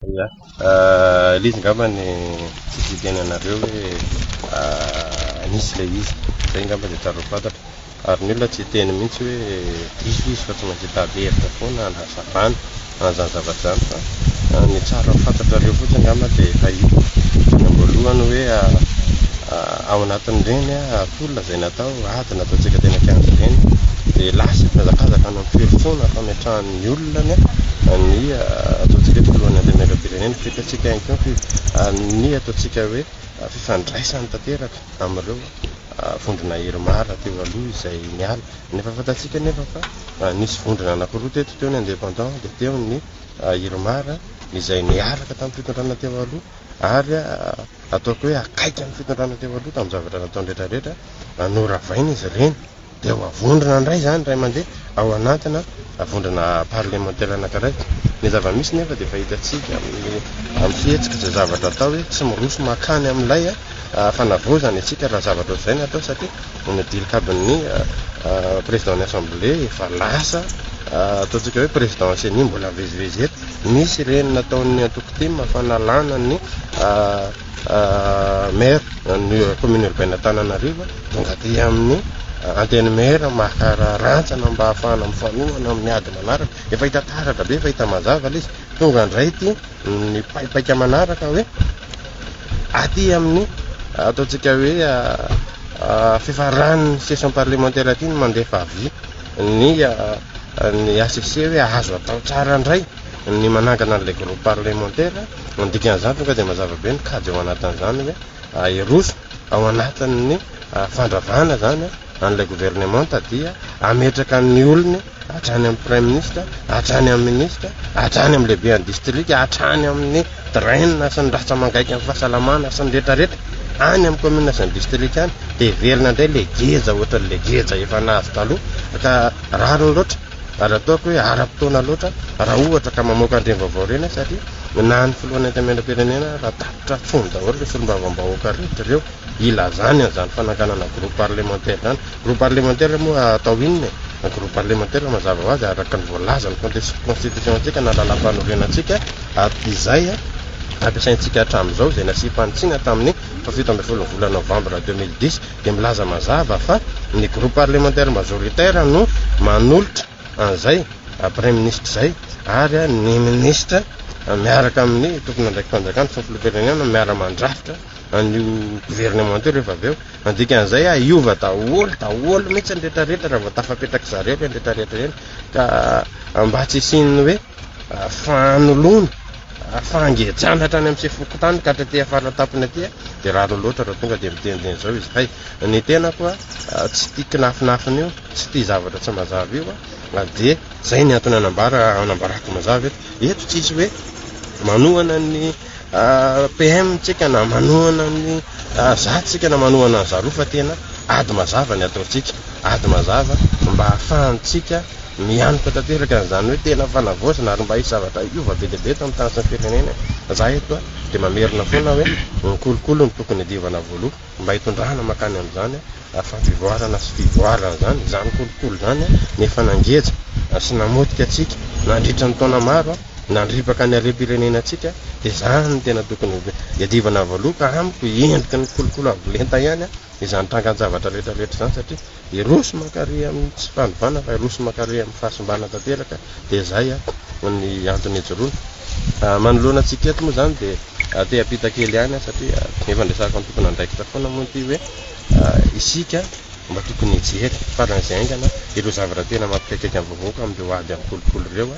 Ya, izy ngambany tsy tenanareo hoe nisy ilay izy, zay ngamba dia tsara ho fantatra. Ary ny olona tsy teny mihitsy hoe diso izy fa tsy maintsy taberitra foana na hazavana na zany zavatra zany, fa ny tsara ho fantatrareo fotsiny ngamba dia efa io ny voalohany hoe ao anatin'ireny atolona izay natao ady nataontsika teny an-kianja ireny dia lasa mihazakazaka any amin'ny fiantsoana fametrahan'ny olona ny ataontsika hoe filohan'ny antenimieram-pirenena fitantsika ihany koa ny ataontsika hoe fifandraisany tanteraka amin'ireo vondrona hery-mara teo aloha izay niala. Nefa fantatsika nefa fa nisy vondrona anankiroa teto, teo ny indépendant dia teo ny hery-mara izay niaraka tamin'ny fitondrana teo aloha ary ataoko hoe akaiky amin'ny fitondrana teo aloha tamin'ny zavatra nataony rehetrarehetra noravaina izy ireny dia ho avondrona indray izany ray aman-dreny ao anatina vondrona parlementaire anankiray. Ny zava-misy nefa dia fahitantsika amin'ny fihetsika izay zavatra atao hoe tsy miroso makany amin'ilay fanavozana isika raha zavatra ohatr'izay no atao satria ny dilikabin'ny président ny assemblée efa lasa ataontsika hoe présidentieny mbola vezivezy eto. Misy ireny nataon'ny antoko-tema fanalana ny maire ny commune urbaine Antananarivo tonga dia amin'ny anteny maire mahakararantsana mba ahafahana mifanohana amin'ny ady manaraka. Efa hita taratra be, efa hita mazava ilay izy. Tonga indray ty ny paipaika manaraka hoe aty amin'ny ataontsika hoe fifaran'ny session parlementaire aty ny mandefa avy ny ACC hoe azo atao tsara indray ny manangana an'ilay groupe parlementaire. Dikan'izany tonga dia mazava be ny kajy ao anatin'izany hoe eroso ao anatin'ny fandravana zany an'ilay gouvernement dia ametraka ny olony hatrany amin'ny prime ministre, hatrany amin'ny ministre, hatrany amin'ny lehibe ny district, hatrany amin'ny draine sy ny rasa mangaiky amin'ny fahasalamana sy ny rehetrarehetra any amin'ny commune sy ny district any dia velona indray legeja ohatran'ny legeja efa nazy taloha ka rariny loatra ary ataoko hoe ara-potoana loatra raha ohatra ka mamoaka andreny vaovao reny satria na ny filohan'ny antenimieram-pirenena raha tapitra tsony daholo ny solombavambahoaka rehetra ireo ilazany an'izany fananganana groupe parlementaire zany. Groupe parlementaire moa atao inona groupe parlementaire mazava ho azy araka ny voalaza ny constitution antsika na lalam-panorenantsika izay ampiasaintsika hatramin'izao izay nasiam-panitsiana tamin'ny 7 volana novembre 2010 dia milaza mazava fa ny groupe parlementaire majoritaire no manolotra an'izay premier ministre zay ary ny ministre miaraka amin'ny tompony andraiky fanjakana sy ny filoham-pirenena miara-mandrafitra an'io gouvernement io rehefa avy eo. Dikan'izay iova daholo mihitsy ny rehetrarehetra raha vao tafapetraka zareo ny rehetrarehetra eny ka mba tsy isin'ny hoe fanoloana fangejana hatrany amin'ny sefokotany ka hatratỳ afara tapony aty dia rariny loatra raha tonga dia mitendeny izao izy. Hay ny tena koa tsy tia kinafinafiny io, tsy tia zavatra tsy mazava io dia zay ny antony anambarako mazava eto tsisy hoe manohana ny PM tsika na manohana ny zatsika na manohana ny zaroa fa tena ady mazava ny ataontsika, ady mazava mba ahafahantsika miantoka tanteraka n'izany hoe tena fanavozana ary mba hisy zavatra iova be dia be eto amin'ny tany sy ny firenena. Za eto dia mamerina foana hoe ny kolokolo ny tokony diovana voaloha mba hitondrahana makany amin'izany fampivoarana sy fivoarana zany izany kolokolo zany nefa nangeja sy namotika atsika nandritra ny taona maro nandripaka ny harem-pirenenantsika dia zany ny tena tokony hiadivana voaloha ka amiko endrika ny kolokolo avolenta ihany izany trangan-javatra rehetrarehetra zany satria eroso makare amin'ny tsy fanovana fa eroso makare amin'ny fahasimbana tanteraka dia zay ny antony ijoroana manoloana antsika eto moa zany dia te hampita kely ihany satria efa ndresaka ny tokony andraikitra foana moa ty hoe isika mba tokony hijery faran'izay aingana ireo zavatra tena mampikaikaika amin'ny vahoaka amin'ireo ady amin'ny kolokolo ireo